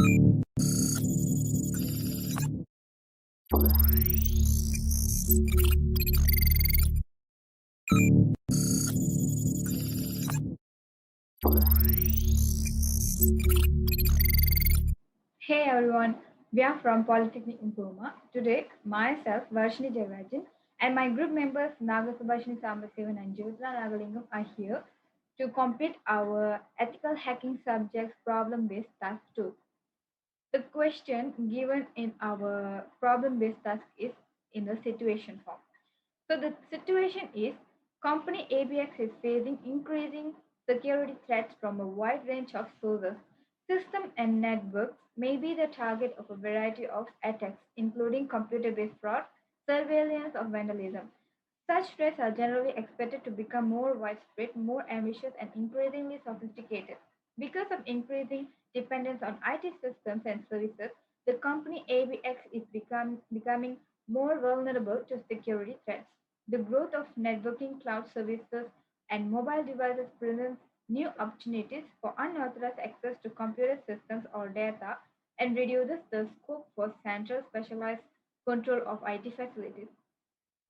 Hey everyone, we are from Polytechnic Improvement. Today, myself, Varshini Jayarajan, and my group members Nagasubhashini Sambasivan and Jyotra Nagalingam are here to complete our ethical hacking subjects problem-based task 2. The question given in our problem-based task is in the situation form. So the situation is company ABX is facing increasing security threats from a wide range of sources. System and networks may be the target of a variety of attacks, including computer-based fraud, surveillance, or vandalism. Such threats are generally expected to become more widespread, more ambitious, and increasingly sophisticated. Because of increasing dependence on IT systems and services, the company ABX is becoming more vulnerable to security threats. The growth of networking cloud services and mobile devices presents new opportunities for unauthorized access to computer systems or data and reduces the scope for central specialized control of IT facilities.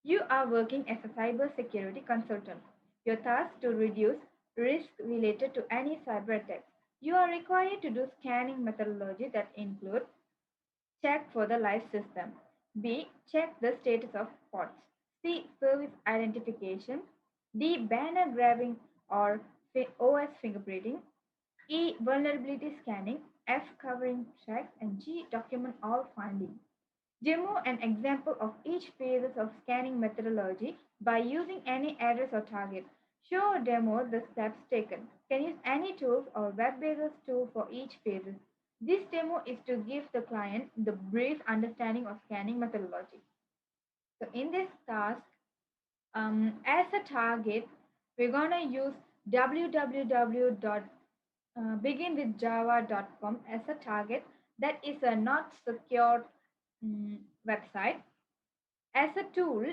You are working as a cybersecurity consultant. Your task to reduce risk related to any cyber attack. You are required to do scanning methodology that include check for the live system. B. Check the status of ports. C. Service identification. D. Banner grabbing or OS fingerprinting. E. Vulnerability scanning. F. Covering tracks. And G. Document all findings. Demo an example of each phases of scanning methodology by using any address or target. Show or demo the steps taken. Can use any tools or web-based tool for each phase. This demo is to give the client the brief understanding of scanning methodology. So in this task, as a target, we're gonna use www.beginwithjava.com as a target. That is a not secured website. As a tool,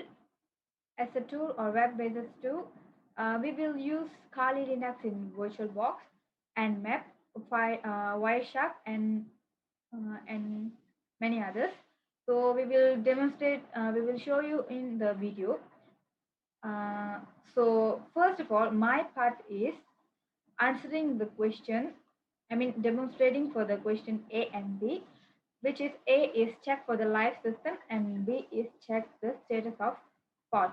as a tool or web-based tool, we will use Kali Linux in VirtualBox and Map, Wireshark, and many others. So we will demonstrate. We will show you in the video. So first of all, my part is answering the question. I mean, demonstrating for the question A and B, which is A is check for the live system and B is check the status of pod.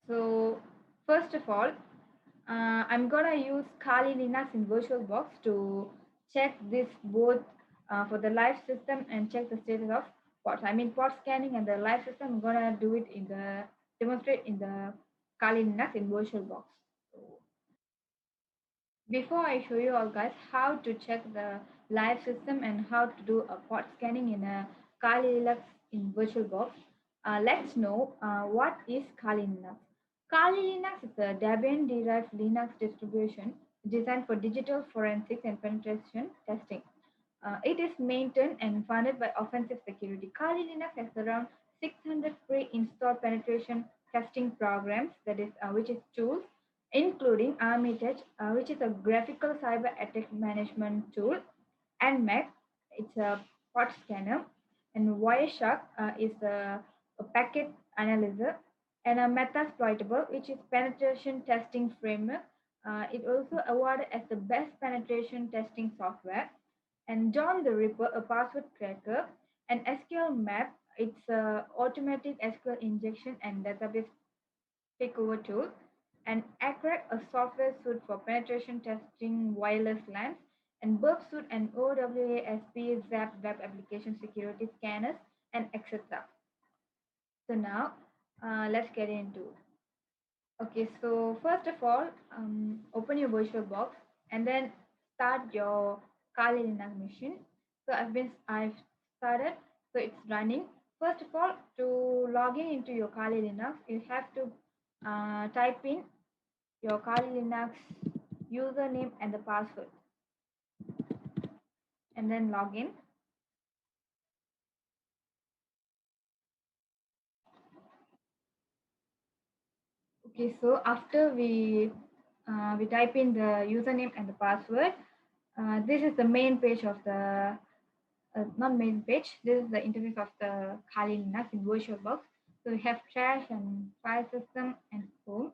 So first of all, I'm gonna use Kali Linux in VirtualBox to check this both for the live system and check the status of pods. I mean pod scanning and the live system. I'm gonna do it in the demonstrate in the Kali Linux in VirtualBox. So before I show you all guys how to check the live system and how to do a pod scanning in a Kali Linux in VirtualBox, let's know what is Kali Linux. Kali Linux is a Debian-derived Linux distribution designed for digital forensics and penetration testing. It is maintained and funded by Offensive Security. Kali Linux has around 600 pre-installed penetration testing programs, that is, which is tools, including Armitage, which is a graphical cyber attack management tool, and Mac, it's a pod scanner, and Wireshark is a packet analyzer, and a Metasploitable, which is penetration testing framework. It also awarded as the best penetration testing software. And John the Ripper, a password cracker, and SQL Map, it's a automatic SQL injection and database takeover tool, and ACRAC, a software suite for penetration testing wireless LANs, and Burp Suite and OWASP ZAP web application security scanners, and etc. So now let's get into. Okay, so first of all, open your VirtualBox and then start your Kali Linux machine. So I've started, so it's running. First of all, to log in into your Kali Linux, you have to type in your Kali Linux username and the password, and then log in. Okay, so after we type in the username and the password, This is the main page of the not main page. This is the interface of the Kali Linux in VirtualBox. So we have trash and file system and home.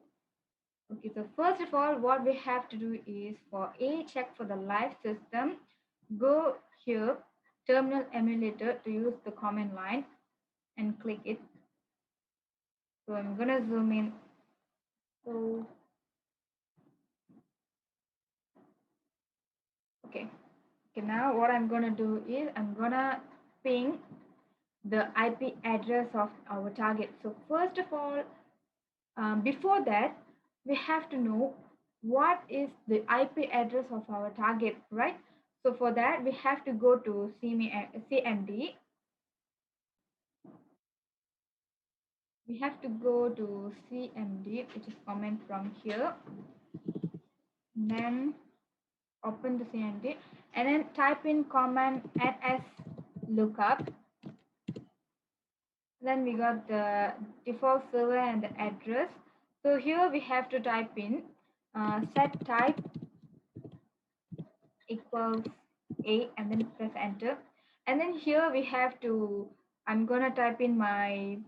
Okay, so first of all, what we have to do is for a check for the live system, go here, terminal emulator to use the command line and click it. So I'm gonna zoom in. So okay, okay. Now what I'm gonna do is I'm gonna ping the IP address of our target. So first of all, before that, we have to know what is the IP address of our target, right? So for that, we have to go to CMD. We have to go to CMD, which is comment from here. Then open the CMD and then type in command as lookup. Then we got the default server and the address. So here we have to type in set type equals a and then press enter. And then here we have to, I'm gonna type in my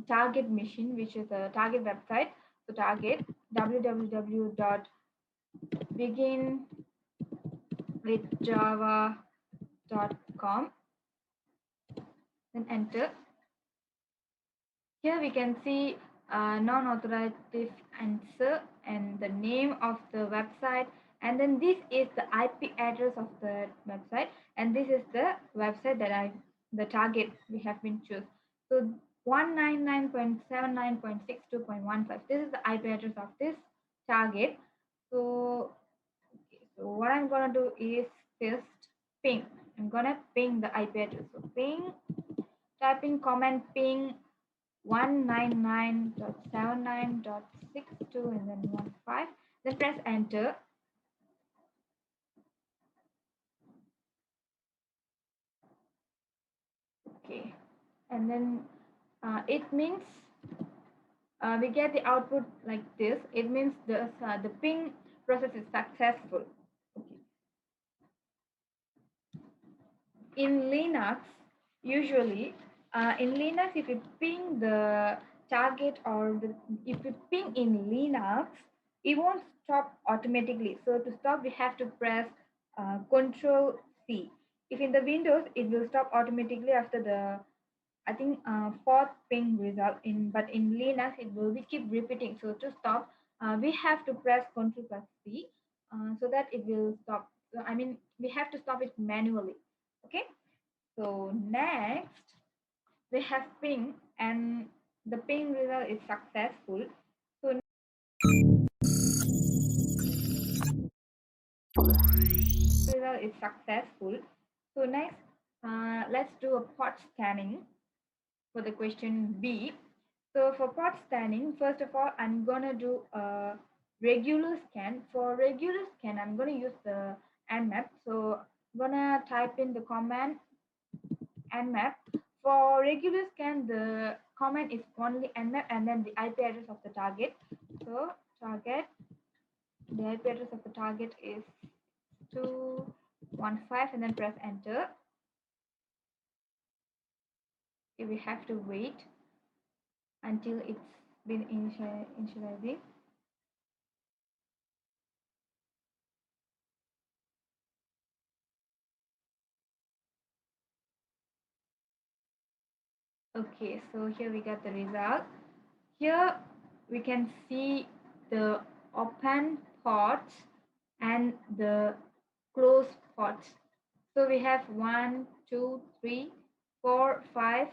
target machine, which is a target website. So target www.beginwithjava.com, then enter. Here we can see non-authoritative answer and the name of the website, and then this is the IP address of the website, and this is the website that the target we have been choose. So 199.79.62.15. This is the IP address of this target. So okay, so what I'm gonna do is first ping. I'm gonna ping the IP address. So ping, type in command ping 199.79.62 and then 15. Then press enter. Okay, and then it means we get the output like this. It means the ping process is successful. Okay. In Linux, usually in Linux, if you ping the target or if you ping in Linux, it won't stop automatically. So to stop, we have to press Control C. If in the Windows, it will stop automatically after the I think fourth ping result. But in Linux, it will be keep repeating. So to stop, we have to press Control plus C so that it will stop. So, I mean, we have to stop it manually. Okay. So next we have ping and the ping result is successful. So result is successful. So next, let's do a port scanning for the question B. So for port scanning, first of all, I'm gonna do a regular scan. For regular scan, I'm gonna use the nmap. So I'm gonna type in the command nmap. For regular scan, the command is only nmap and then the IP address of the target. So target, the IP address of the target is 215 and then press enter. Okay, we have to wait until it's been initializing. Okay, so here we got the result. Here we can see the open ports and the closed ports. So we have 1, 2, 3, 4, 5,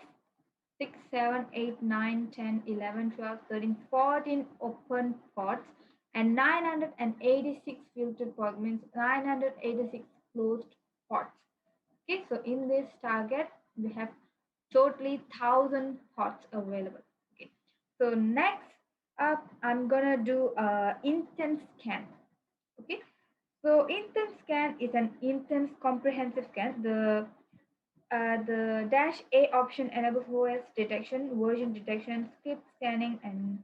6, 7, 8, 9, 10, 11, 12, 13, 14 open ports and 986 filtered ports, means 986 closed ports. Okay, so in this target, we have totally 1,000 ports available. Okay, so next up, I'm gonna do a intent scan. Okay, so intent scan is an intense comprehensive scan. The dash A option enables OS detection, version detection, script scanning, and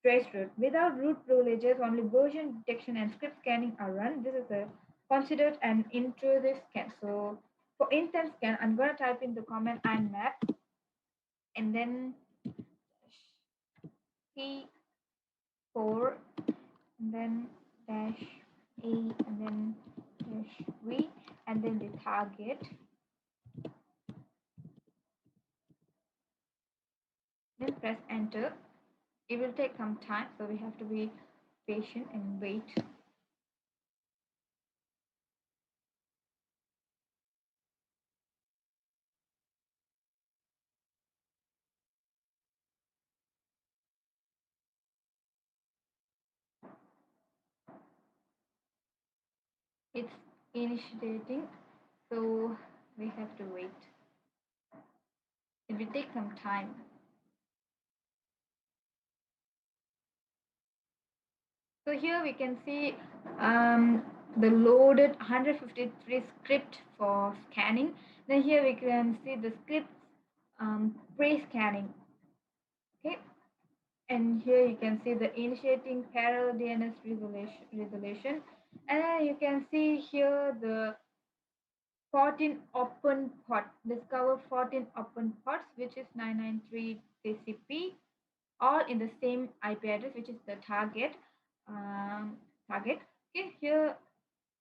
trace root. Without root privileges, only version detection and script scanning are run. This is a considered an intrusive scan. So for instance scan, I'm going to type in the command nmap and then P4 and then dash A and then dash V and then the target. Then press enter. It will take some time, so we have to be patient and wait. It's initiating, so we have to wait. It will take some time. So here we can see the loaded 153 script for scanning. Then here we can see the scripts pre-scanning. Okay, and here you can see the initiating parallel DNS resolution, and then you can see here the 14 open port, discover 14 open ports, which is 993 TCP, all in the same IP address, which is the target. Target. Okay, here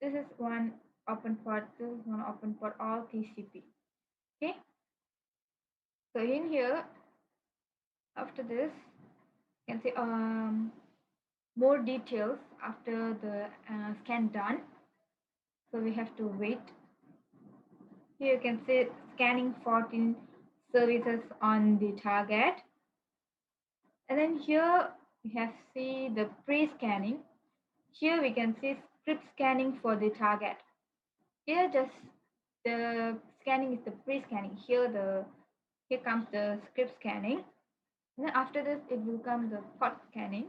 this is one open port, this is one open port, all TCP. Okay, so in here, after this, you can see more details after the scan done. So we have to wait. Here you can see scanning 14 services on the target. And then here we have see the pre-scanning. Here we can see script scanning for the target. Here just the scanning is the pre-scanning. Here comes the script scanning. And then after this it will come the port scanning.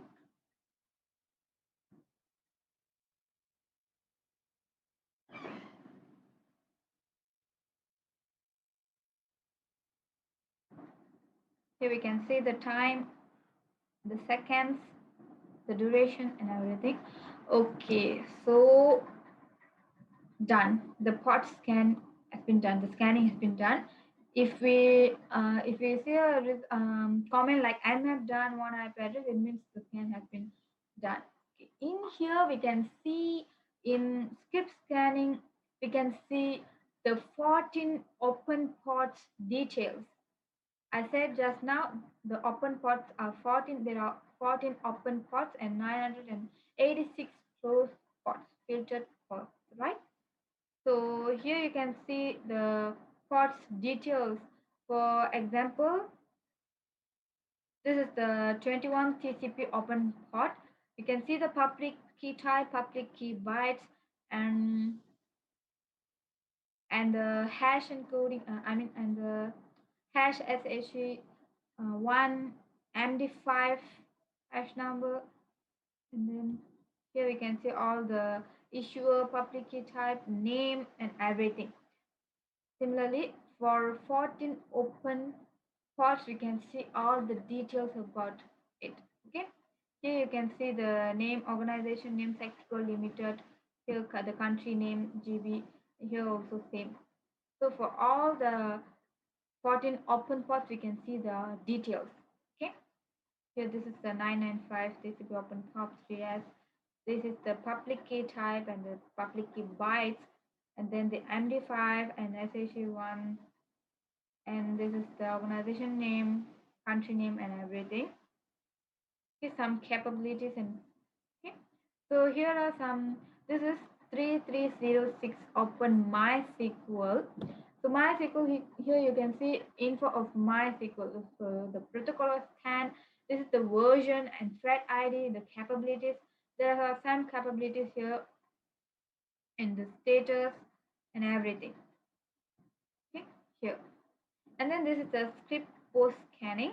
Here we can see the time, the seconds, the duration and everything. Okay, so done. The port scan has been done. The scanning has been done. If we see a comment like nmap done one IP address, it means the scan has been done. Okay. In here we can see in script scanning we can see the 14 open ports details. I said just now the open ports are 14. There are 14 open ports and 986 closed ports, filtered ports, right? So here you can see the ports details. For example, this is the 21 TCP open port. You can see the public key type, public key bytes, and the hash encoding. And the hash SHE one MD5 hash number, and then here we can see all the issuer, public key type, name, and everything. Similarly, for 14 open ports, we can see all the details about it. Okay, here you can see the name, organization name, Sexco Limited. Here the country name, GB. Here also same. So for all the 14 open ports, we can see the details. Okay, here this is the 995 TCP open ports 3S. This is the public key type and the public key bytes, and then the MD5 and SHE1, and this is the organization name, country name, and everything. Okay, some capabilities and okay. So here are some. This is 3306 Open MySQL. So MySQL, here you can see info of MySQL. So the protocol scan. This is the version and thread ID, the capabilities. There are some capabilities here in the status and everything. Okay, here. And then this is the script post scanning.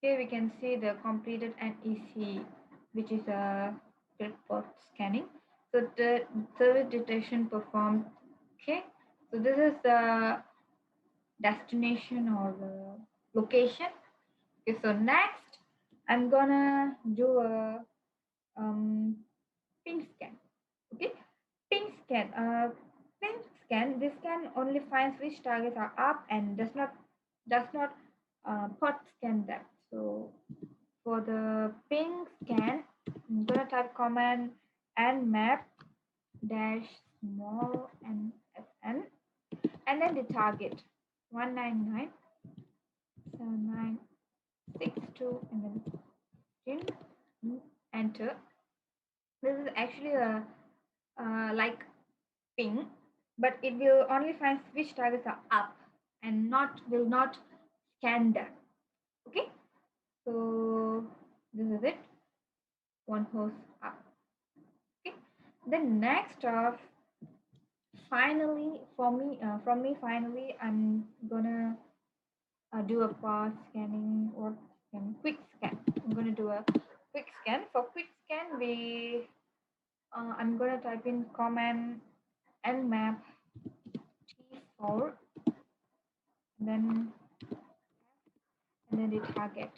Here we can see the completed NEC, which is a script post scanning. So the service detection performed. Okay, so this is the destination or the location. Okay, so next I'm gonna do a ping scan. Okay, Ping scan. Ping scan. This scan only finds which targets are up and does not pot scan them. So for the ping scan, I'm gonna type command nmap dash small n sn and then the target 199.7962 and then enter. This is actually a like ping, but it will only find which targets are up and not scan them. Okay, so this is it. One horse up. Okay, then next finally from me finally I'm gonna do a fast scanning or quick scan. I'm gonna do a quick scan. For quick scan, I'm gonna type in command nmap t4, then the target.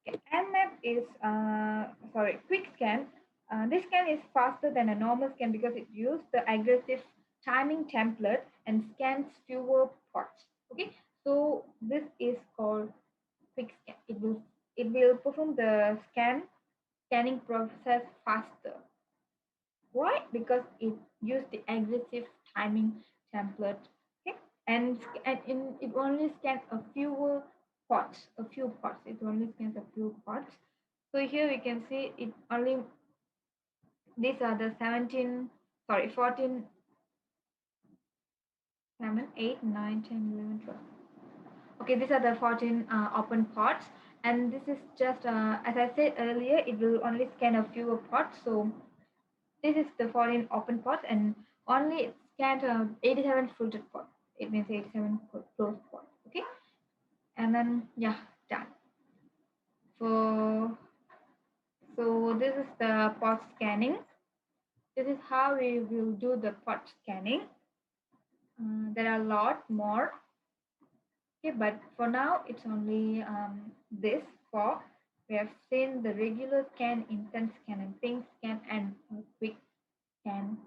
Okay. Nmap is sorry, quick scan. This scan is faster than a normal scan because it uses the aggressive timing template and scans fewer parts. Okay, so this is called quick scan. It will perform the scanning process faster. Why? Because it used the aggressive timing template. Okay, and it only scans a few parts. It only scans a few parts. So here we can see it only. These are the 17, sorry, 14, 7, 8, 9, 10, 11, 12. Okay, these are the 14 open pots, and this is just as I said earlier, it will only scan a few pots. So this is the 14 open pots, and only it scanned 87 filtered pots. It means 87 closed pots. Okay, and then yeah, done. For so this is the pot scanning. This is how we will do the pot scanning. There are a lot more. Okay, but for now it's only this for we have seen the regular scan, instant scan, and ping scan, and quick scan.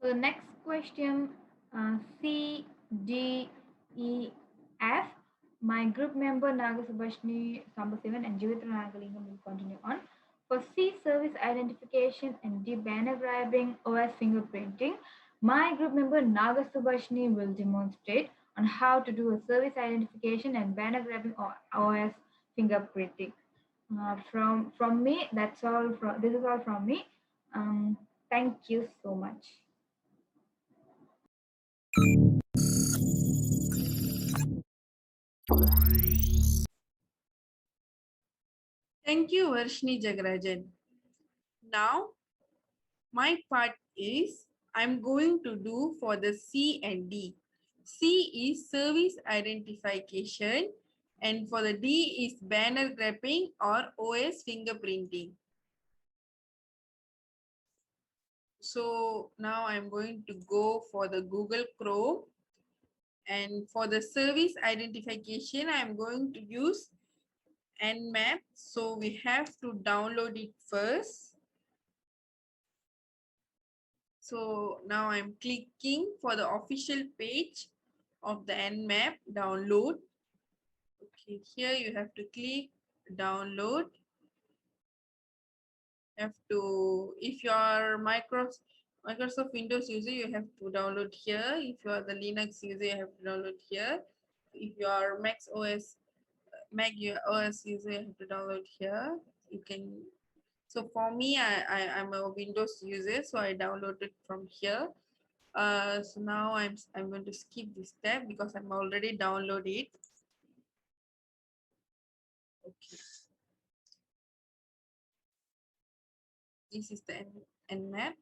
So the next question, C, D, E, F. My group member Nagasubhashni Sambasivan and Jivitra Nagalingam will continue on. For C, service identification, and D, banner grabbing, OS fingerprinting, my group member Nagasubhashni will demonstrate on how to do a service identification and banner grabbing or OS fingerprinting. From me, that's all. This is all from me. Thank you so much. Thank you, Varshni Jagarajan. Now, my part is I'm going to do for the C and D. C is service identification and for the D is banner grabbing or OS fingerprinting. So now I'm going to go for the Google Chrome, and for the service identification, I'm going to use Nmap. So we have to download it first. So now I'm clicking for the official page of the Nmap download. Okay, here you have to click download. Have to, if you are Microsoft Windows user, you have to download here. If you are the Linux user, you have to download here. If you are Mac OS user, you have to download here. You can. So for me, I'm a Windows user, so I downloaded from here. So now I'm going to skip this step because I'm already downloaded it. Okay. This is the Nmap.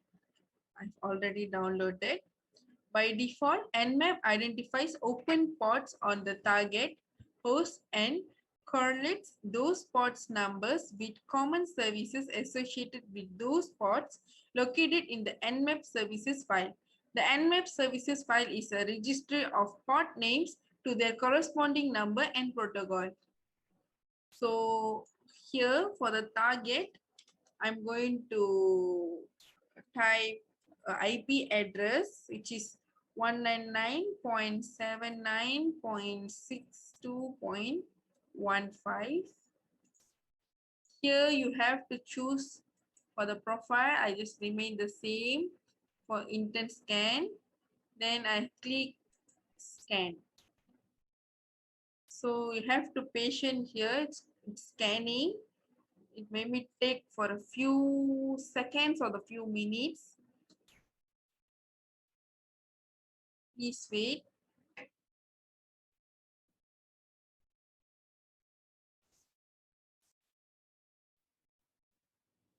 I've already downloaded. By default, Nmap identifies open ports on the target host and correlates those ports numbers with common services associated with those ports located in the Nmap services file. The Nmap services file is a registry of port names to their corresponding number and protocol. So here for the target, I'm going to type IP address, which is 199.79.62.15. Here you have to choose for the profile. I just remain the same for intent scan. Then I click scan. So you have to patient here. It's scanning. It may take for a few seconds or the few minutes. Please wait.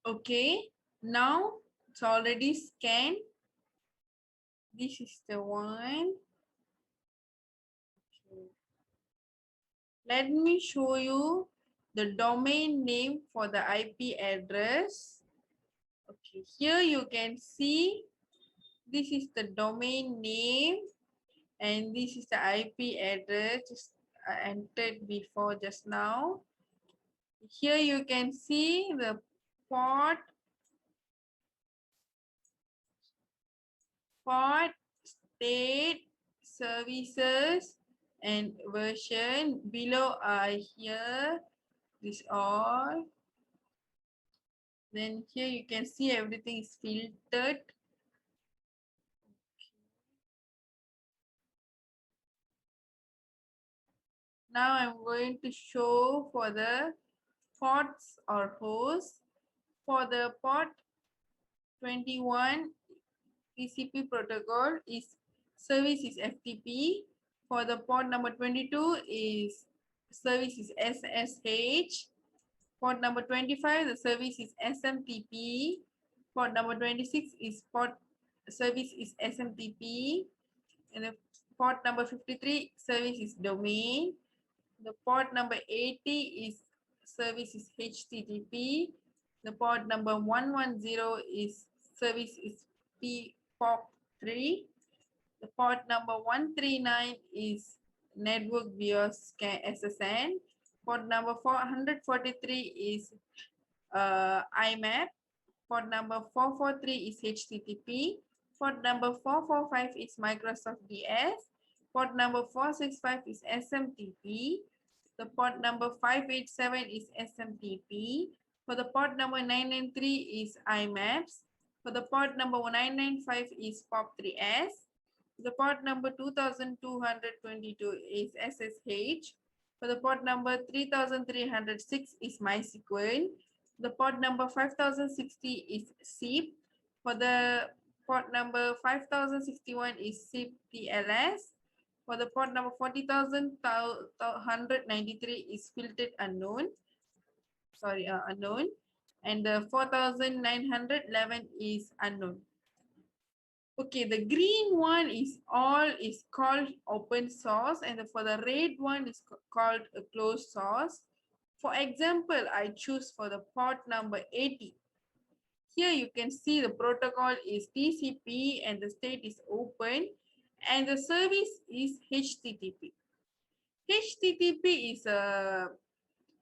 Okay, now it's already scanned. This is the one. Let me show you the domain name for the IP address. Okay, here you can see this is the domain name and this is the IP address just entered before just now. Here you can see the port, state, services, and version. Below are here, this all. Then here you can see everything is filtered. Now I'm going to show for the ports or hosts. For the port 21, TCP protocol is service is FTP. For the port number 22 is service is SSH. Port number 25, the service is SMTP. Port number 26 is port service is SMTP. And the port number 53, service is domain. The port number 80 is service is HTTP. The port number 110 is service is POP3. The port number 139 is network BIOS SSN. Port number 443 is IMAP. Port number 443 is HTTP. Port number 445 is Microsoft DS. Port number 465 is SMTP. The port number 587 is SMTP. For the port number 993 is IMAPS. For the port number 995 is POP3S. The port number 2222 is SSH. For the port number 3306 is MySQL. The port number 5060 is SIP. For the port number 5061 is SIP TLS. For the port number 40,193 is filtered unknown. Sorry, unknown. And the 4911 is unknown. Okay, the green one is all is called open source, and for the red one is called a closed source. For example, I choose for the port number 80. Here you can see the protocol is TCP and the state is open and the service is HTTP. HTTP is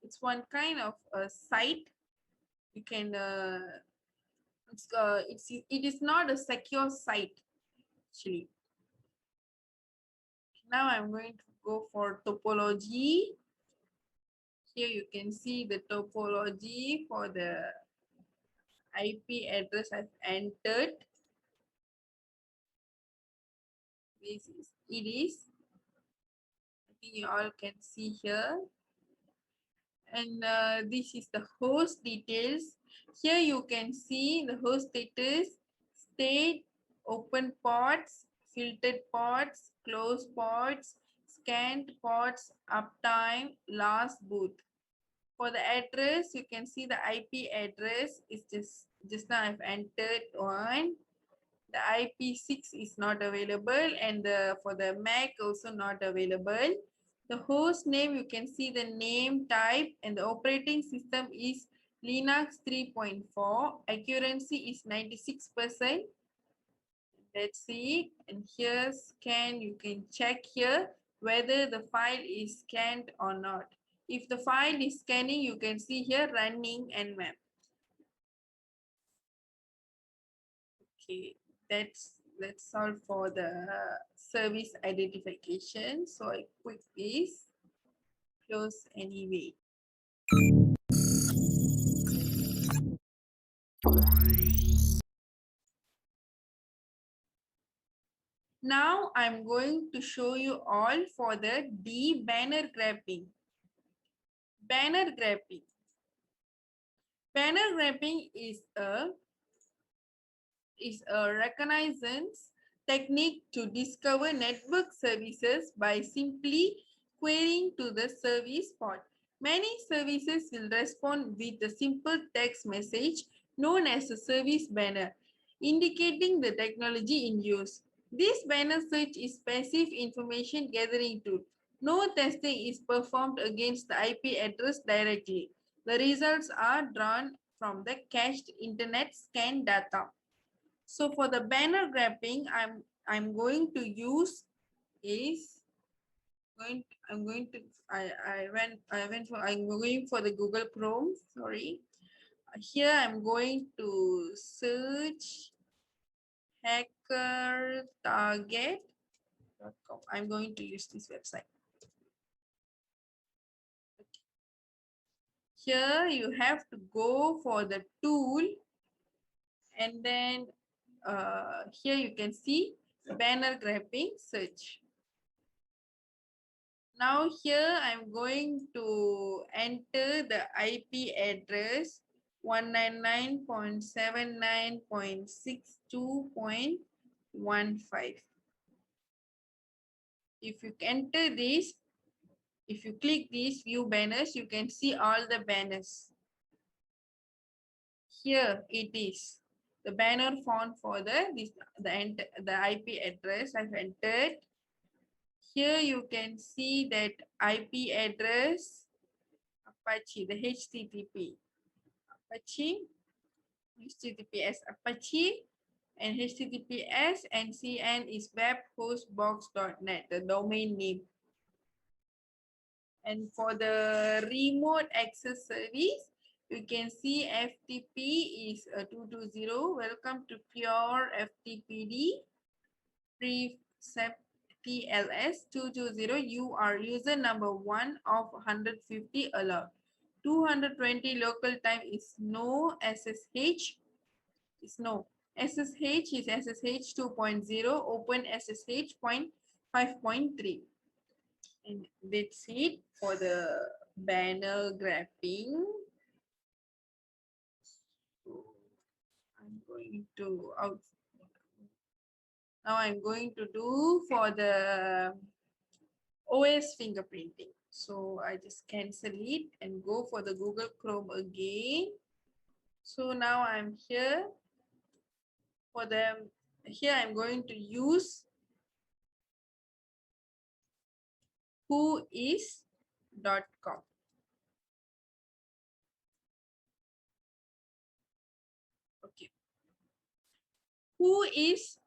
it's one kind of a site. You can it is not a secure site actually. Now I'm going to go for topology. Here you can see the topology for the IP address I've entered. This is it is. I think you all can see here. And this is the host details. Here you can see the host status, state, open ports, filtered ports, closed ports, scanned ports, uptime, last boot. For the address, you can see the IP address is just now I've entered one. The IP6 is not available, and for the MAC also not available. The host name, you can see the name type, and the operating system is Linux 3.4. Accuracy is 96%. Let's see. And here scan, you can check here whether the file is scanned or not. If the file is scanning, you can see here running nmap. Okay, that's all for the service identification. So I click this, close anyway. Now I'm going to show you all for the D banner grabbing. Banner grabbing. Banner grabbing is a reconnaissance technique to discover network services by simply querying to the service port. Many services will respond with a simple text message known as a service banner, indicating the technology in use. This banner search is passive information gathering tool. No testing is performed against the IP address directly. The results are drawn from the cached internet scan data. So for the banner grabbing, I'm going to use is I'm going to I'm going for the Google Chrome. Sorry, here I'm going to search hackertarget.com. I'm going to use this website. Here you have to go for the tool, and then here you can see banner grabbing search. Now here I'm going to enter the IP address 199.79.62.15. If you enter this, if you click these view banners, you can see all the banners. Here it is, the banner font for the IP address I've entered. Here you can see that IP address Apache, the HTTP. Apache, HTTPS Apache, and HTTPS NCN is webhostbox.net, the domain name. And for the remote access service, you can see FTP is 220. Welcome to Pure FTPD. Precept TLS 220. You are user number 1 of 150 allowed. 220 local time is no. SSH is no. SSH is SSH 2.0, Open SSH 5.3. And that's it for the banner grabbing. So I'm going to now I'm going to do for the OS fingerprinting. So I just cancel it and go for the Google Chrome again. So now I'm here for them. Here I'm going to use whois.com. Okay. Whois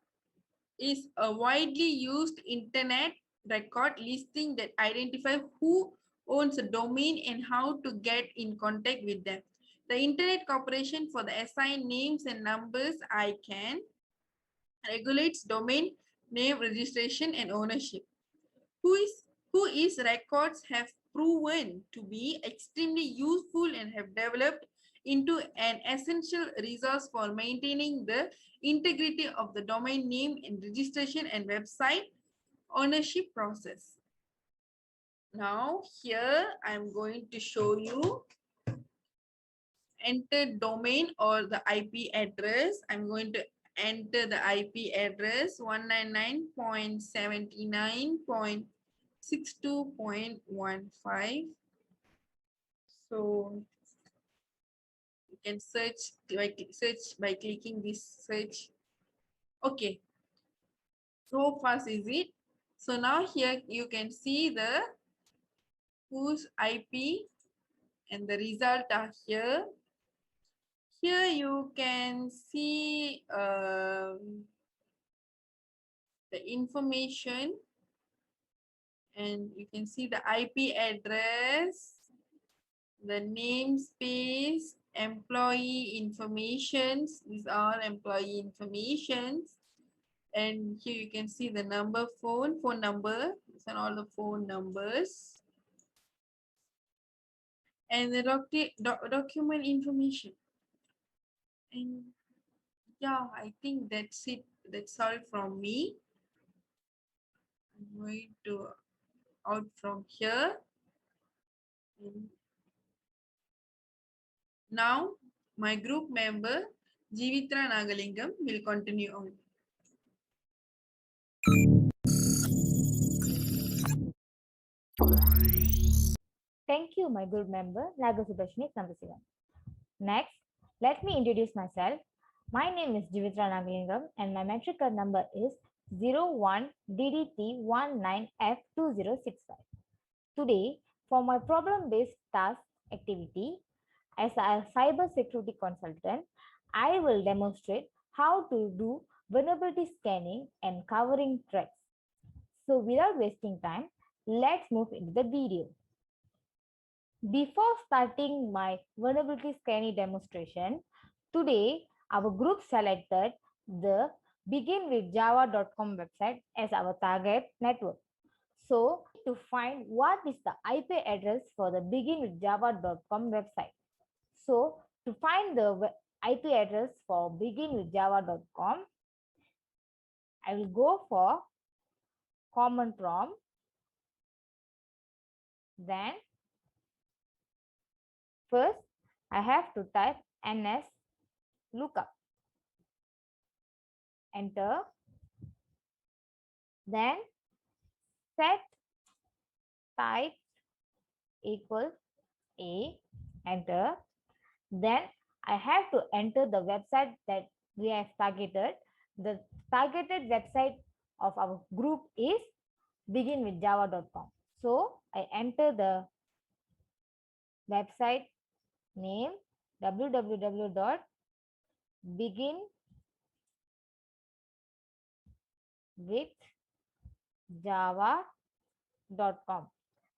is a widely used internet record listing that identifies who owns a domain and how to get in contact with them. The Internet Corporation for the Assigned Names and Numbers, ICANN, regulates domain name registration and ownership. Whois records have proven to be extremely useful and have developed into an essential resource for maintaining the integrity of the domain name and registration and website ownership process. Now here I'm going to show you enter domain or the IP address. I'm going to enter the IP address 199.79.62.15. So you can search by clicking this search. Okay, so fast is it? So now here you can see the whose IP and the result are here. Here you can see the information, and you can see the IP address the namespace, employee informations. These are employee informations. And here you can see the phone number. These are all the phone numbers. And the document information. And yeah, I think that's it. That's all from me. I'm going to out from here. And now my group member Jivitra Nagalingam will continue on. Thank you, my group member, Nagasubhashini Sambasivan. Next, let me introduce myself. My name is Jivitra Nagalingam and my metric card number is 01DDT19F2065. Today, for my problem-based task activity, as a cyber security consultant, I will demonstrate how to do vulnerability scanning and covering threats. So without wasting time, let's move into the video. Before starting my vulnerability scanning demonstration, today our group selected the beginwithjava.com website as our target network. So to find what is the IP address for the beginwithjava.com website. So to find the IP address for beginwithjava.com, I will go for command prompt. Then first I have to type ns lookup. Enter. Then set type equals a. Enter. Then I have to enter the website that we have targeted. The targeted website of our group is beginwithjava.com. So I enter the website name www.beginwithjava.com.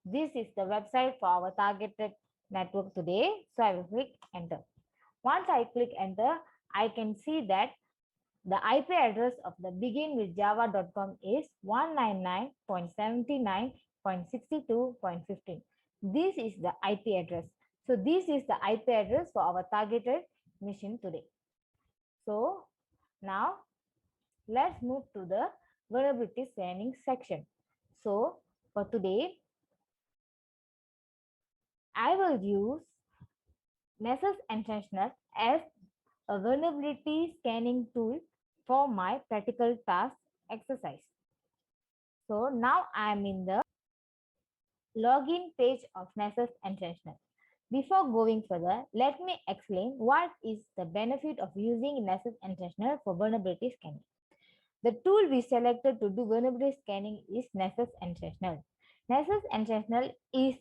This is the website for our targeted network today. So I will click enter. Once I click enter, I can see that the IP address of the beginwithjava.com is 199.79.62.15. This is the IP address. So this is the IP address for our targeted mission today. So now let's move to the vulnerability scanning section. So for today, I will use Nessus International as a vulnerability scanning tool for my practical task exercise. So now I am in the login page of Nessus International. Before going further, let me explain what is the benefit of using Nessus International for vulnerability scanning. The tool we selected to do vulnerability scanning is Nessus International. Nessus International is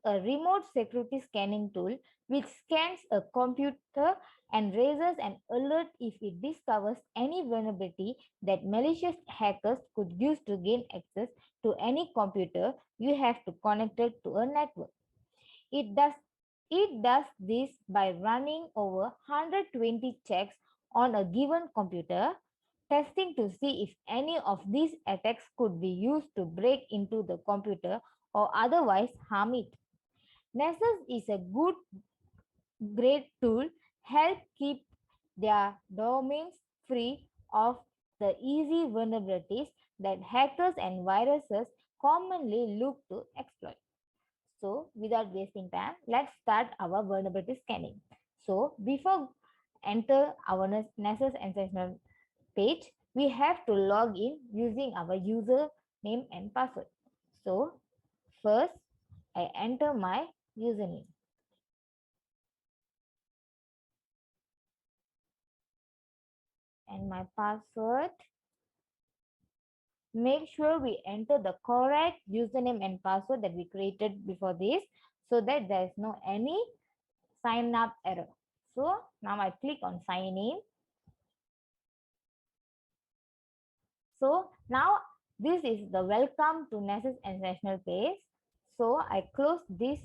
a remote security scanning tool which scans a computer and raises an alert if it discovers any vulnerability that malicious hackers could use to gain access to any computer you have to connect it to a network. It does this by running over 120 checks on a given computer, testing to see if any of these attacks could be used to break into the computer or otherwise harm it. Nessus is a great tool, help keep their domains free of the easy vulnerabilities that hackers and viruses commonly look to exploit. So without wasting time, let's start our vulnerability scanning. So before enter our Nessus International page, we have to log in using our username and password. So first, I enter my username. And my password. Make sure we enter the correct username and password that we created before this so that there is no any sign up error. So now I click on sign in. So now this is the welcome to Nessus International page. So I close this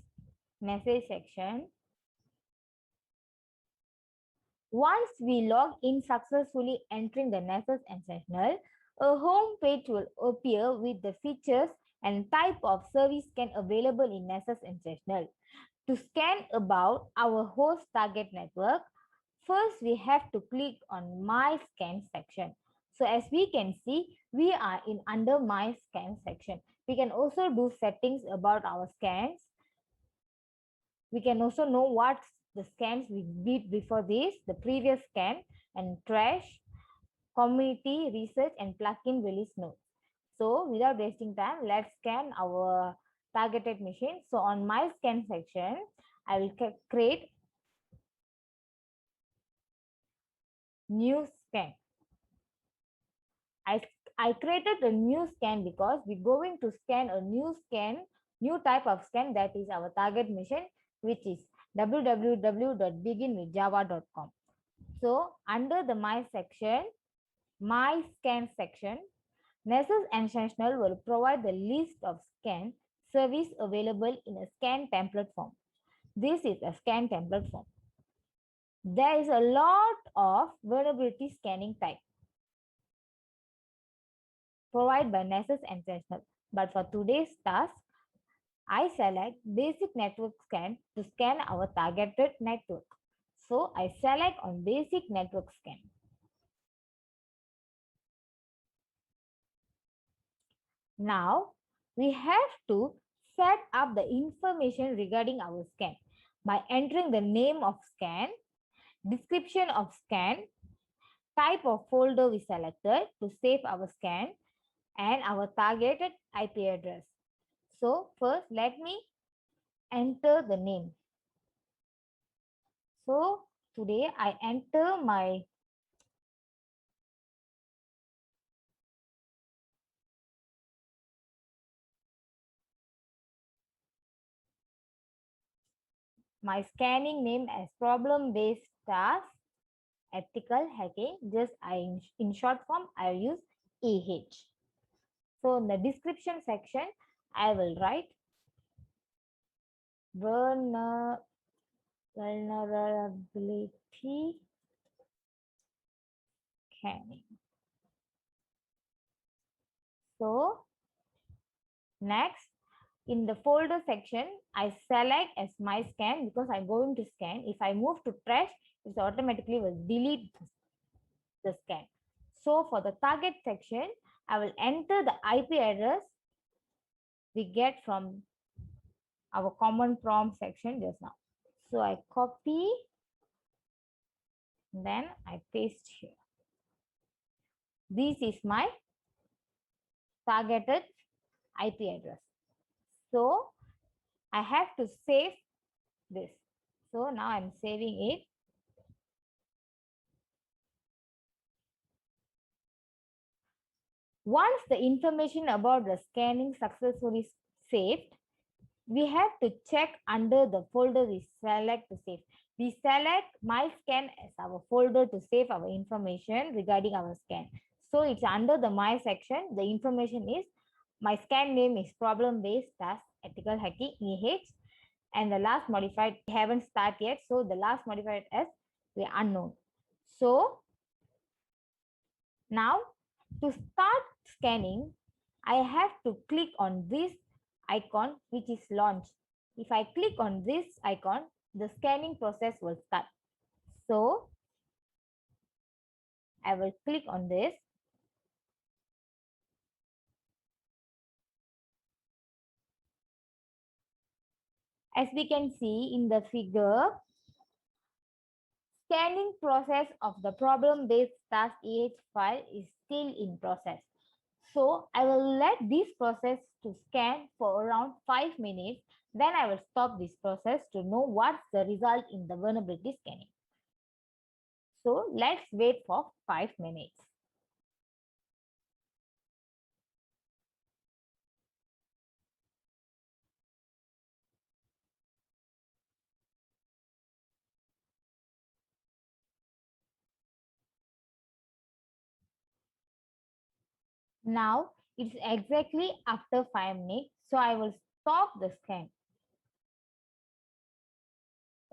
message section. Once we log in successfully entering the Nessus Sentinel, a home page will appear with the features and type of service scan available in Nessus Sentinel. To scan about our host target network, first we have to click on My Scan section. So as we can see, we are in under My Scan section. We can also do settings about our scans. We can also know what the scans we did before this, the previous scan, and trash, community, research, and plugin release notes. So without wasting time, let's scan our targeted machine. So on my scan section, I will create new scan. I, I created a new scan because we're going to scan a new type of scan, that is our target mission, which is www.beginwithjava.com. So under the my scan section, Nessus Sentinel will provide the list of scan service available in a scan template form. This is a scan template form. There is a lot of vulnerability scanning type provided by Nessus Sentinel. But for today's task, I select basic network scan to scan our targeted network. So I select on basic network scan. Now we have to set up the information regarding our scan by entering the name of scan, description of scan, type of folder we selected to save our scan, and our targeted IP address. So first let me enter the name. So today I enter my scanning name as problem-based task ethical hacking. Just in short form I use EH. So in the description section I will write vulnerability scanning. So next, in the folder section, I select as my scan because I'm going to scan. If I move to trash, it automatically will delete the scan. So for the target section, I will enter the IP address we get from our common prompt section just now. So I copy, then I paste here. This is my targeted IP address. So I have to save this. So now I'm saving it. Once the information about the scanning successfully saved, we have to check under the folder we select to save. We select my scan as our folder to save our information regarding our scan. So it's under the my section. The information is my scan name is problem-based task ethical hacking EH, and the last modified we haven't started yet. So the last modified as the unknown. So now to start scanning, I have to click on this icon which is launch. If I click on this icon, the scanning process will start. So I will click on this. As we can see in the figure, scanning process of the problem-based task EH file is still in process. So I will let this process to scan for around 5 minutes. Then I will stop this process to know what's the result in the vulnerability scanning. So let's wait for 5 minutes. Now it's exactly after 5 minutes. So I will stop the scan.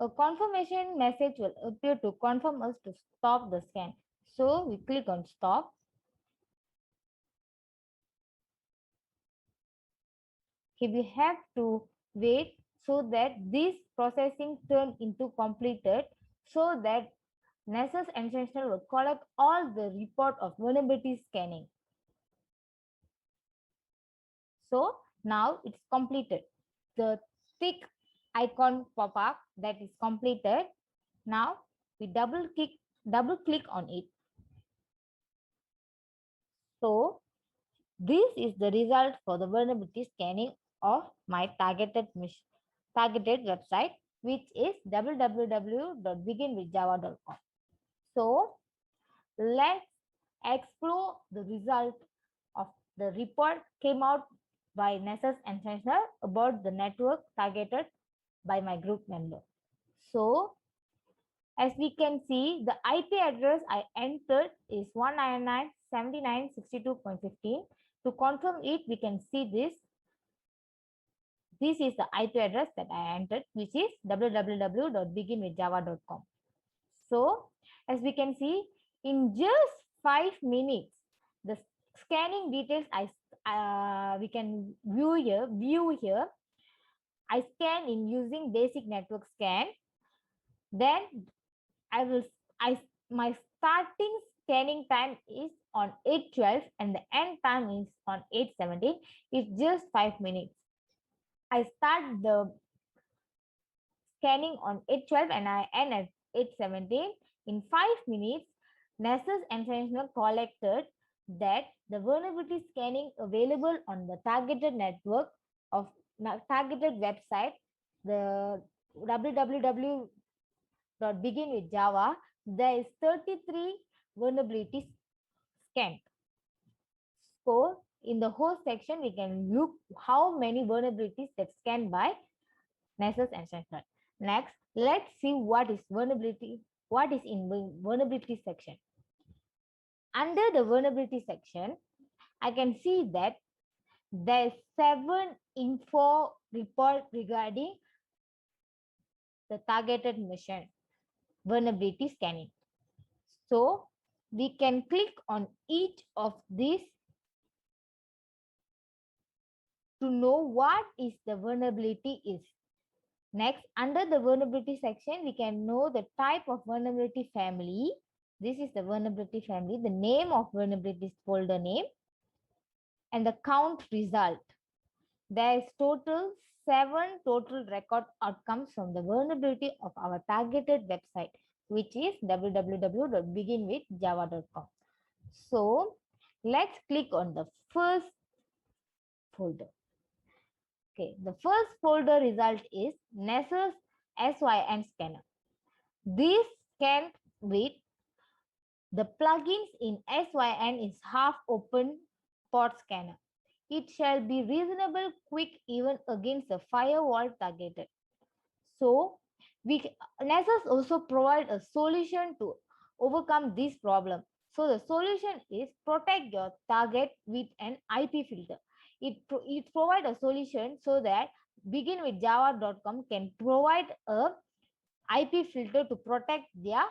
A confirmation message will appear to confirm us to stop the scan. So we click on stop. Okay, we have to wait so that this processing turn into completed, so that Nessus and Sentinel will collect all the report of vulnerability scanning. So now it's completed. The tick icon pop up that is completed. Now we double click on it. So this is the result for the vulnerability scanning of my targeted website, which is www.beginwithjava.com. So let's explore the result of the report came out by Nessus and Sentinel about the network targeted by my group member. So as we can see, the IP address I entered is 199.79.62.15. To confirm it, we can see this. This is the IP address that I entered, which is www.beginwithjava.com. So as we can see, in just 5 minutes, the scanning details we can view here. I scan in using basic network scan. Then my starting scanning time is on 8:12 and the end time is on 8:17. It's just 5 minutes. I start the scanning on 8:12 and I end at 8:17. In 5 minutes, Nessus and Sentinel collected that the vulnerability scanning available on the targeted network of targeted website, the www.beginwithjava, there is 33 vulnerabilities scanned. So in the host section, we can look how many vulnerabilities that scanned by Nessus and Sentinel. Next, let's see what is vulnerability. What is in vulnerability section? Under the vulnerability section, I can see that there is 7 info report regarding the targeted mission vulnerability scanning. So we can click on each of these to know what is the vulnerability is. Next, under the vulnerability section, we can know the type of vulnerability family. This is the vulnerability family, the name of vulnerability folder name, and the count result. There is total 7 total record outcomes from the vulnerability of our targeted website, which is www.beginwithjava.com. So let's click on the first folder. Okay, the first folder result is Nessus SYN scanner. This scan with the plugins in SYN is half open port scanner. It shall be reasonable quick even against the firewall targeted. So Nessus also provide a solution to overcome this problem. So the solution is protect your target with an IP filter. It provides a solution so that beginwithjava.com can provide a IP filter to protect their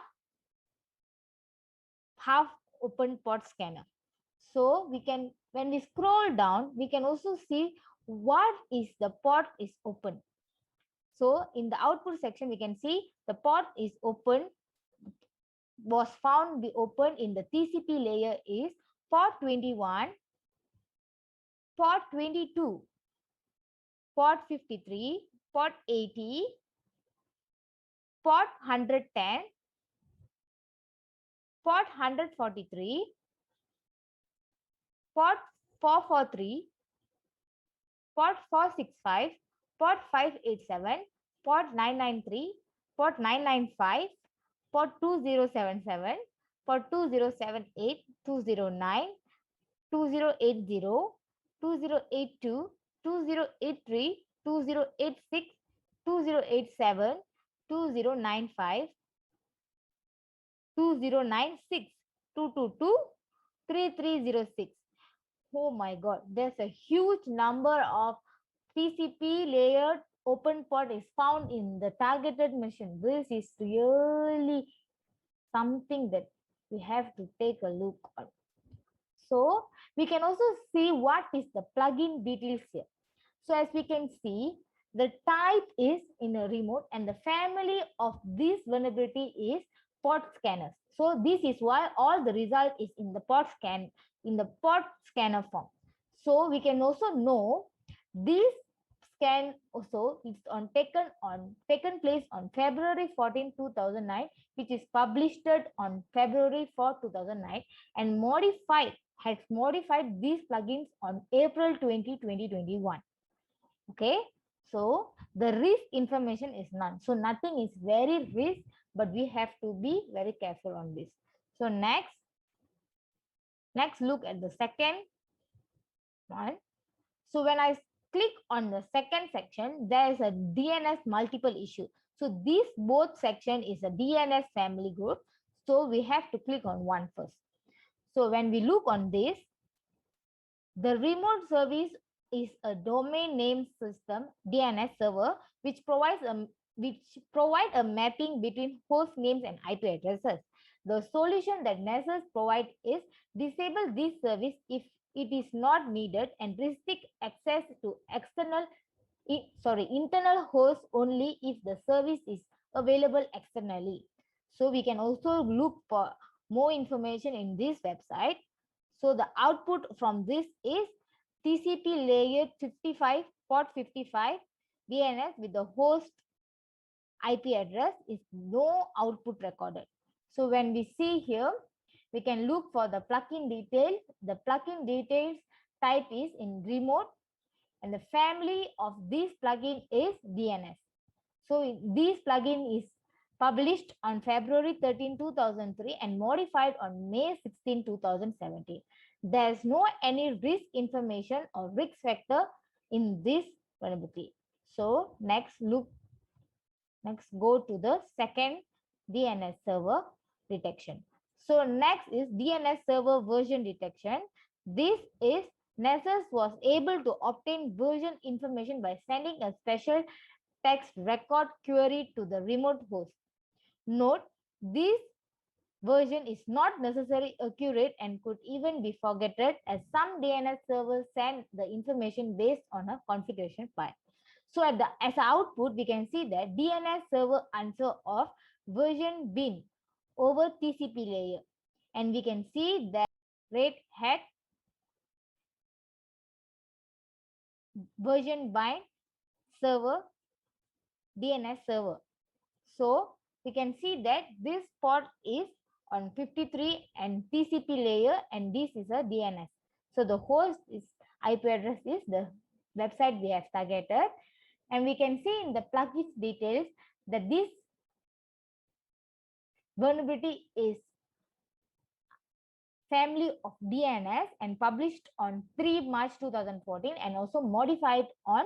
half open port scanner. So we can, when we scroll down, we can also see what is the port is open. So in the output section, we can see the port is open, was found be open in the TCP layer is port 21, port 22, port 53, port 80, port 110, port 143, port 443, port 465, port 587, port 993, port 995, port 2077, port 2078, 209, 2080, 2082, 2083, 2086, 2087, 2095, 2096, 222, 3306. Oh my God, there's a huge number of TCP layered open port is found in the targeted machine. This is really something that we have to take a look on. So we can also see what is the plugin details here. So as we can see, the type is in a remote and the family of this vulnerability is port scanners. So this is why all the result is in the port scanner form. So we can also know this scan also is taken place on February 14, 2009, which is published on February 4, 2009, and has modified these plugins on April 20, 2021. Okay, so the risk information is none. So nothing is very risk, but we have to be very careful on this. So next look at the second one. So when I click on the second section, there is a DNS multiple issue. So this both section is a DNS family group. So we have to click on one first. So when we look on this, the remote service is a domain name system DNS server which provide a mapping between host names and IP addresses. The solution that Nessus provide is disable this service if it is not needed and restrict access to internal hosts only if the service is available externally. So we can also look for more information in this website. So the output from this is TCP layer 55, port 55, DNS with the host IP address is no output recorded. So when we see here, we can look for the plugin detail. The plugin details type is in remote and the family of this plugin is DNS. So this plugin is published on February 13, 2003 and modified on May 16, 2017. There's no any risk information or risk factor in this vulnerability. So next go to the second DNS server detection. So next is DNS server version detection. This is Nessus was able to obtain version information by sending a special text record query to the remote host. Note, this version is not necessarily accurate and could even be forgotten as some DNS servers send the information based on a configuration file. So as an output, we can see that DNS server answer of version bin over TCP layer. And we can see that Red Hat version bind server DNS server. So we can see that this port is on 53 and TCP layer and this is a DNS. So the host is IP address is the website we have targeted. And we can see in the plugins details that this vulnerability is family of DNS and published on 3 March 2014 and also modified on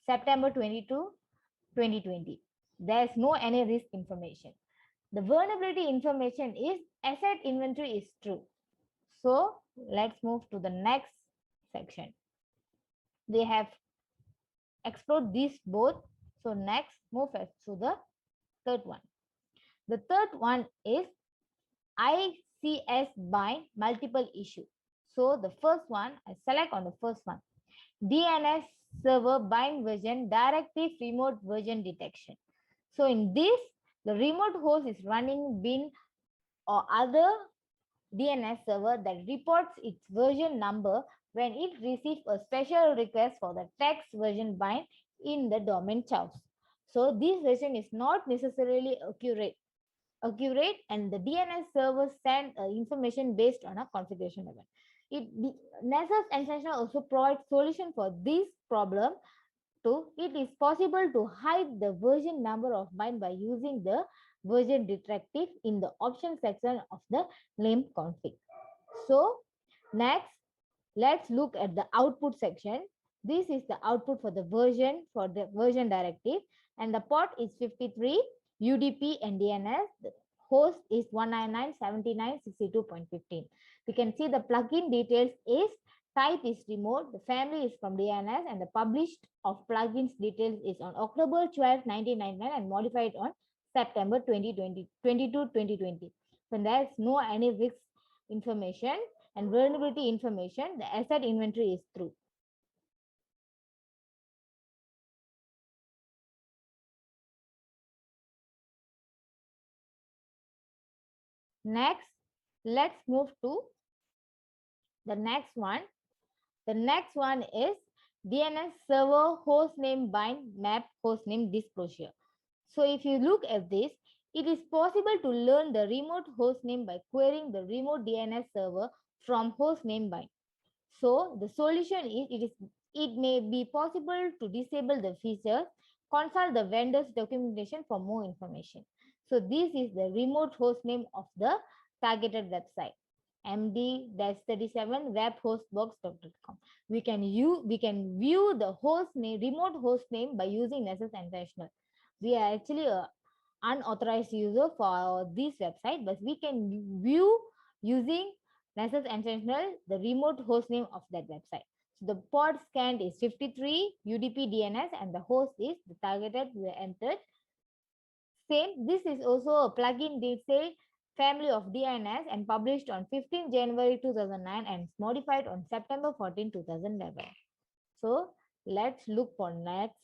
September 22, 2020. There's no any risk information. The vulnerability information is asset inventory is true. So let's move to the next section. They have explored these both. So next move to the third one. The third one is ICS bind multiple issue. So the first one, I select on the first one. DNS server bind version directive remote version detection. So in this, the remote host is running bin or other DNS server that reports its version number when it receives a special request for the text version bind in the domain chaos. So this version is not necessarily accurate and the DNS server send information based on a configuration level. Nessus Essential also provides solution for this problem. It is possible to hide the version number of bind by using the version detective in the option section of the LAMP config. So next, let's look at the output section. This is the output for the version directive and the port is 53, UDP and DNS. The host is 199.79.62.15. We can see the plugin details is type is remote, the family is from DNS, and the published of plugins details is on October 12, 1999 and modified on September 2020, 2020. So there's no any risk information and vulnerability information. The asset inventory is true. Next, let's move to the next one. The next one is DNS server hostname bind map hostname disclosure. So if you look at this, it is possible to learn the remote hostname by querying the remote DNS server from hostname bind. So the solution is it may be possible to disable the features. Consult the vendor's documentation for more information. So this is the remote hostname of the targeted website, md-37 webhostbox.com. We can view the host name, remote host name by using Nessus International. We are actually a unauthorized user for this website, but we can view using Nessus International the remote host name of that website. So the port scanned is 53 UDP DNS and the host is the targeted we entered. Same, this is also a plugin detail family of DNS and published on 15 January 2009 and modified on September 14, 2011. So let's look for next.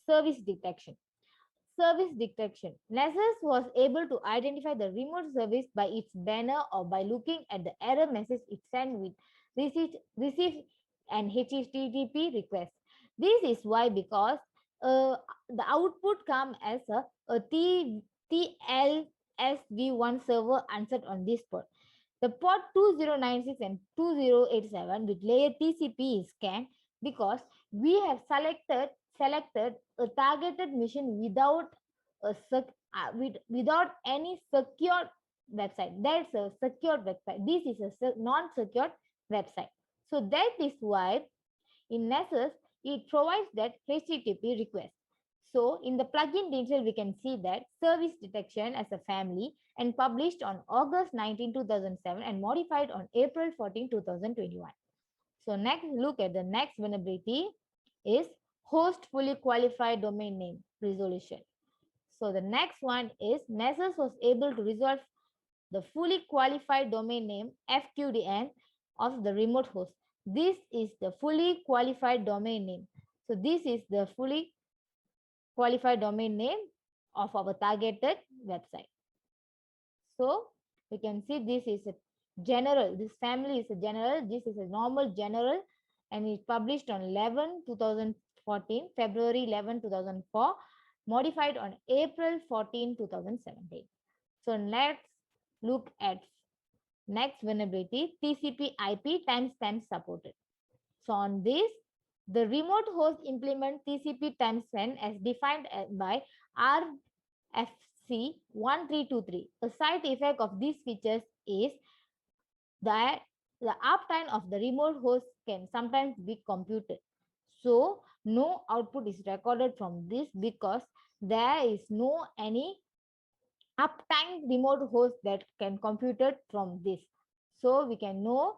Service detection. Service detection. Nessus was able to identify the remote service by its banner or by looking at the error message it sent with receive an HTTP request. This is why because the output come as a TLSV1 server answered on this port. The port 2096 and 2087 with layer TCP is scanned because we have selected a targeted mission without without any secure website. That's a secured website. This is a non-secured website. So that is why in Nessus it provides that HTTP request. So in the plugin detail, we can see that service detection as a family and published on August 19, 2007 and modified on April 14, 2021. So next, look at the next vulnerability is host fully qualified domain name resolution. So the next one is Nessus was able to resolve the fully qualified domain name FQDN of the remote host. This is the fully qualified domain name. So this is the fully qualified domain name of our targeted website. So we can see this is a general, this family is a general, this is a normal general, and it's published on 11 2014, February 11 2004, modified on April 14 2017. So let's look at next vulnerability, TCP IP timestamp supported. So on this, the remote host implement TCP timestamp as defined by RFC 1323. A side effect of these features is that the uptime of the remote host can sometimes be computed. So no output is recorded from this because there is no any uptime remote host that can compute it from this. So we can know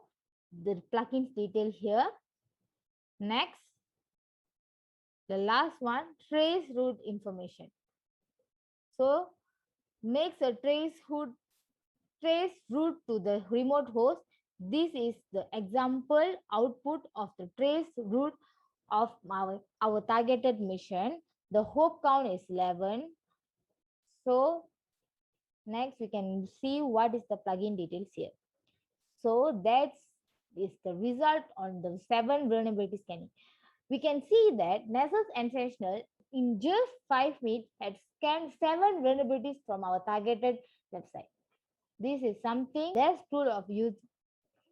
the plugins detail here. Next, the last one, trace route information. So makes a trace route to the remote host. This is the example output of the trace route of our targeted mission. The hop count is 11. So next we can see what is the plugin details here. So that's is the result on the 7 vulnerability scanning. We can see that Nessus International in just 5 minutes had scanned 7 vulnerabilities from our targeted website. This is something that's tool of use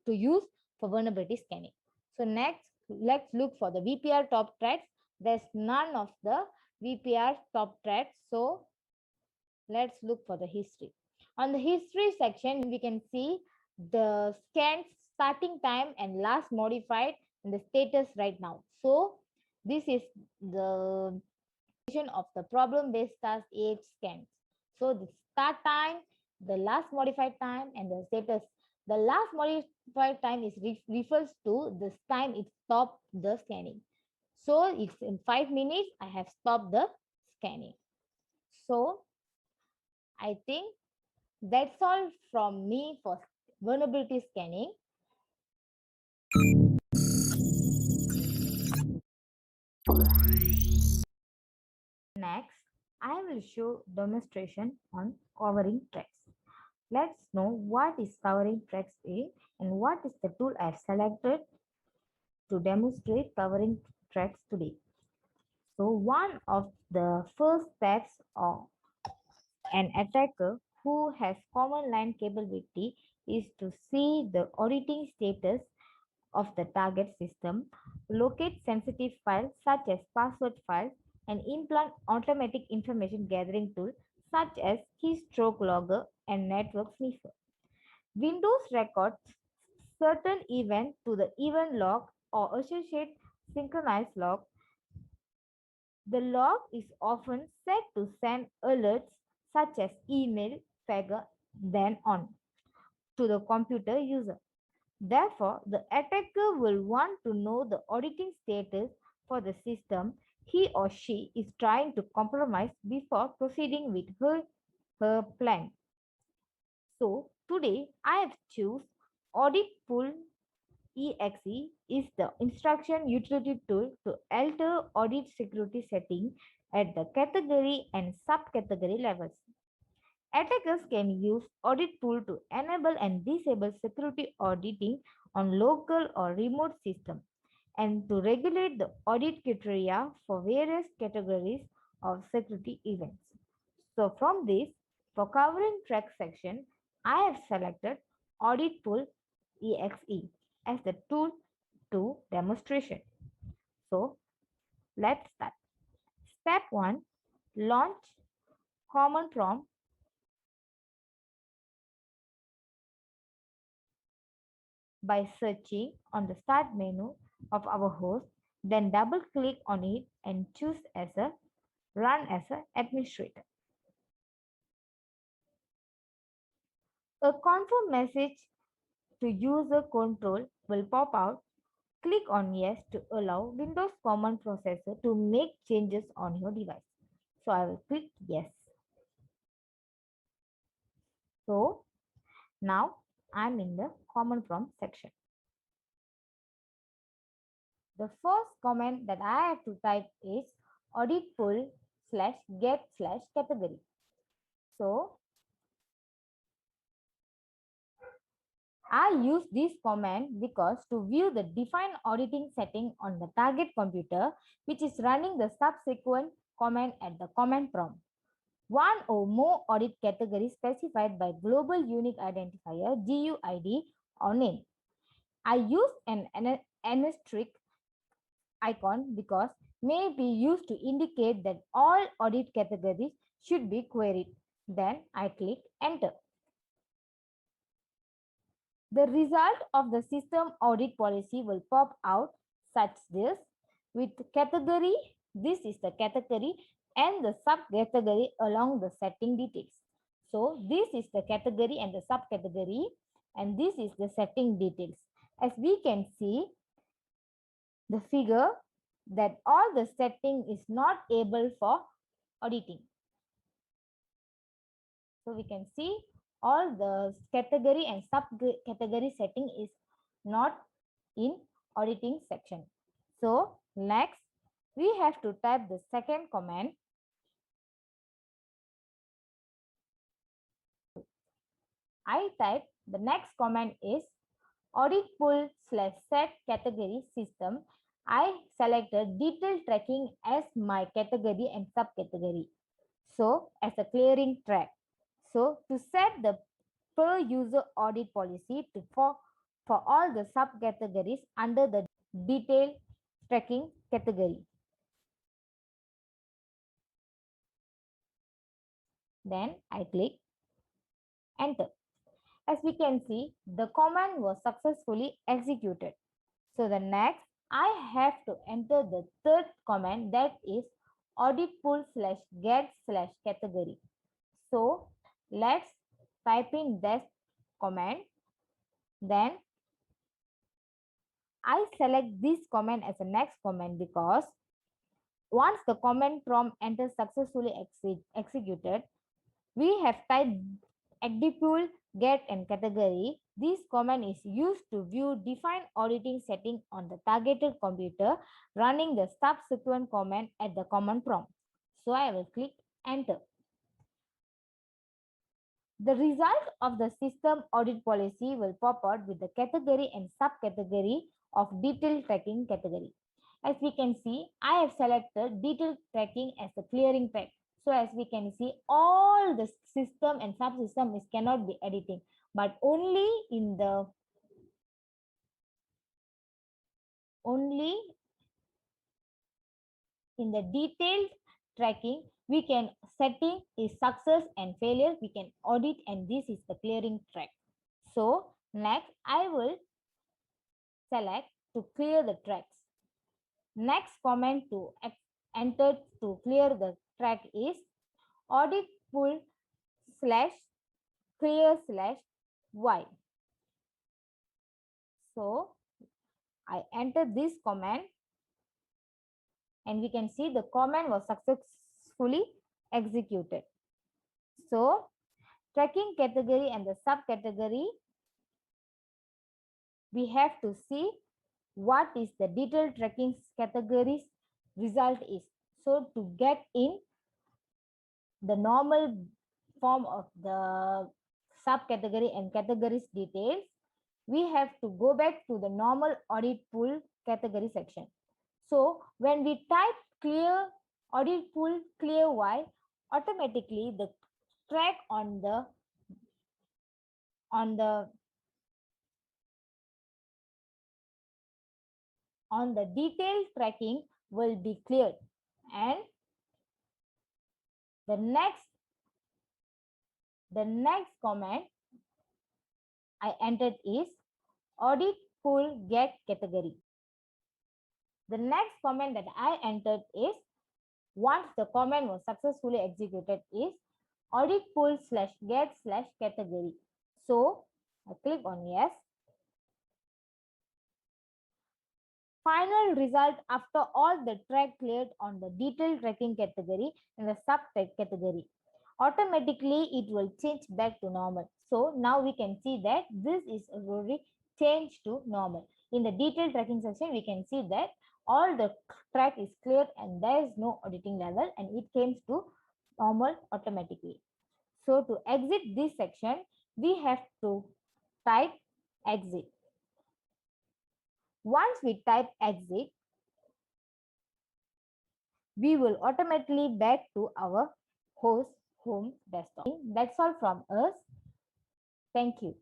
to use for vulnerability scanning. So next, let's look for the VPR top threats. There's none of the VPR top threats. So let's look for the history. On the history section, we can see the scans starting time and last modified and the status right now. So this is the of the problem-based task AH scans. So the start time, the last modified time, and the status The last modified time is refers to the time it stopped the scanning. So it's in 5 minutes I have stopped the scanning. So I think that's all from me for vulnerability scanning. Next, I will show demonstration on covering tracks. Let's know what is covering tracks is and what is the tool I have selected to demonstrate covering tracks today. So one of the first steps of an attacker who has command line capability is to see the auditing status of the target system, locate sensitive files such as password files, and implant automatic information gathering tools such as keystroke logger and network sniffer. Windows records certain event to the event log or associate synchronized log. The log is often set to send alerts such as email, figure, then on to the computer user. Therefore, the attacker will want to know the auditing status for the system he or she is trying to compromise before proceeding with her plan. So today I have choose Audit Pool EXE is the instruction utility tool to alter audit security setting at the category and subcategory levels. Attackers can use audit pool to enable and disable security auditing on local or remote systems and to regulate the audit criteria for various categories of security events. So from this, for covering track section, I have selected audit pool EXE as the tool to demonstration. So let's start. Step 1, launch command prompt by searching on the start menu of our host, then double click on it and choose as a run as an administrator. A confirm message to user control will pop out. Click on yes to allow Windows Command Processor to make changes on your device. So I will click yes. So now I'm in the command prompt section. The first command that I have to type is audit pool / get / category. So I use this command because to view the defined auditing setting on the target computer, which is running the subsequent command at the command prompt. One or more audit categories specified by Global Unique Identifier GUID or name. I use an asterisk icon because may be used to indicate that all audit categories should be queried. Then I click enter. The result of the system audit policy will pop out such this with category. This is the category and the subcategory along the setting details. So this is the category and the subcategory and this is the setting details. As we can see the figure that all the setting is not able for auditing. So we can see all the category and subcategory setting is not in auditing section. So next we have to type the second command. I type the next command is audit pool / set category system. I selected detail tracking as my category and subcategory. So as a clearing track. So to set the per user audit policy for all the subcategories under the detail tracking category. Then I click enter. As we can see, the command was successfully executed. So the next, I have to enter the third command, that is audit pool / get / category. So let's type in this command. Then I select this comment as a next comment because once the comment prompt enters successfully executed, we have typed Edipul get and category. This command is used to view defined auditing setting on the targeted computer running the subsequent command at the command prompt. So I will click enter. The result of the system audit policy will pop out with the category and subcategory of detailed tracking category. As we can see, I have selected detailed tracking as the clearing track. So as we can see, all the system and subsystem is cannot be editing, but only in the detailed tracking we can setting is success and failure we can audit, and this is the clearing track. So next I will select to clear the tracks. Next command to enter to clear the track is audit pull slash clear slash y. So I enter this command and we can see the command was successfully executed. So tracking category and the subcategory, we have to see what is the detailed tracking categories result is. So to get in the normal form of the subcategory and categories details, we have to go back to the normal audit pool category section. So when we type clear audit pool clear Y, automatically the track on the detailed tracking will be cleared, and the next command I entered is audit pool get category. The next command that I entered is once the command was successfully executed is audit pool slash get slash category. So I click on yes. Final result after all the track cleared on the detailed tracking category and the sub category. Automatically it will change back to normal. So now we can see that this is already changed to normal. In the detailed tracking section, we can see that all the track is cleared and there is no auditing level and it came to normal automatically. So to exit this section, we have to type exit. Once we type exit, we will automatically back to our host home desktop. That's all from us. Thank you.